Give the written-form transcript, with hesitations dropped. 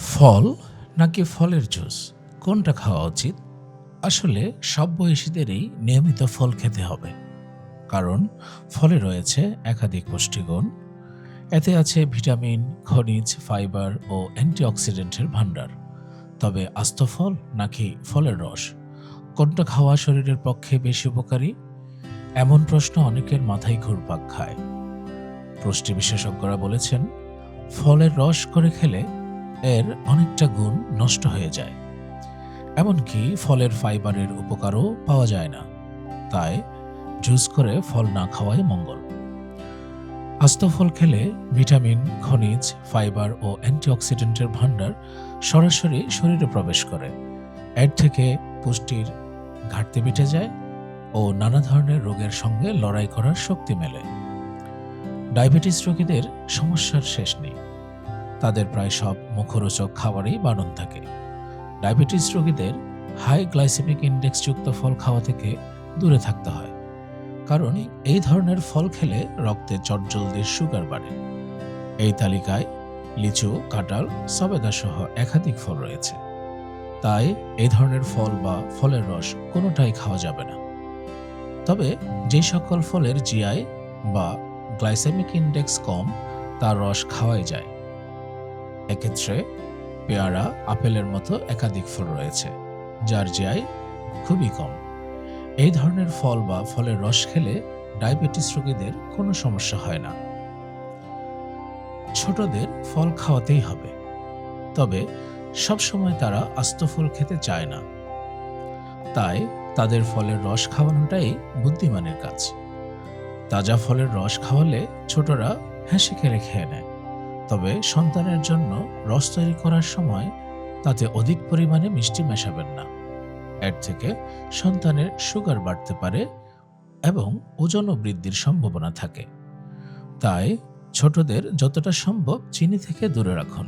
ফল নাকি ফলের জুস কোনটা খাওয়া উচিত? আসলে সব বয়সীদেরই নিয়মিত ফল খেতে হবে, কারণ ফলে রয়েছে একাধিক পুষ্টিগুণ। এতে আছে ভিটামিন, খনিজ, ফাইবার ও অ্যান্টিঅক্সিডেন্টের ভাণ্ডার। তবে আস্ত ফল নাকি ফলের রস, কোনটা খাওয়া শরীরের পক্ষে বেশি উপকারী? এমন প্রশ্ন অনেকের মাথায় ঘুরপাক খায়। পুষ্টি বিশেষজ্ঞরা বলেছেন, ফলের রস করে খেলে এর অনেকটা গুণ নষ্ট হয়ে যায়। এমনকি ফলের ফাইবারের উপকারও পাওয়া যায় না। তাই জুস করে ফল না খাওয়াই মঙ্গল। আস্ত ফল খেলে ভিটামিন, খনিজ, ফাইবার ও অ্যান্টিঅক্সিডেন্টের ভাণ্ডার সরাসরি শরীরে প্রবেশ করে। এর থেকে পুষ্টির ঘাটতি মিটে যায় ও নানা ধরনের রোগের সঙ্গে লড়াই করার শক্তি মেলে। ডায়াবেটিস রোগীদের সমস্যার শেষ নেই। তাদের প্রায় সব মুখরোচক খাবারেই বারণ থাকে। ডায়াবেটিস রোগীদের হাই গ্লাইসেমিক ইনডেক্সযুক্ত ফল খাওয়া থেকে দূরে থাকতে হয়, কারণ এই ধরনের ফল খেলে রক্তে চটজলদি সুগার বাড়ে। এই তালিকায় লিচু, কাঁঠাল, সবেদা সহ একাধিক ফল রয়েছে। তাই এই ধরনের ফল বা ফলের রস কোনোটাই খাওয়া যাবে না। তবে যে সকল ফলের জিআই বা গ্লাইসেমিক ইনডেক্স কম, তার রস খাওয়াই যায়। এক্ষেত্রে পেয়ারা, আপেলের মতো একাধিক ফল রয়েছে যার জিআই খুবই কম। এই ধরনের ফল বা ফলের রস খেলে ডায়াবেটিস রোগীদের কোনো সমস্যা হয় না। ছোটদের ফল খাওয়াতেই হবে, তবে সবসময় তারা আস্ত ফল খেতে চায় না। তাই তাদের ফলের রস খাওয়ানোটাই বুদ্ধিমানের কাজ। তাজা ফলের রস খাওয়ালে ছোটরা হেসে খেলে খেয়ে নেয়। তবে সন্তানের জন্য রস তৈরি করার সময় তাতে অধিক পরিমাণে মিষ্টি মেশাবেন না। এর থেকে সন্তানের সুগার বাড়তে পারে এবং ওজনও বৃদ্ধির সম্ভাবনা থাকে। তাই ছোটদের যতটা সম্ভব চিনি থেকে দূরে রাখুন।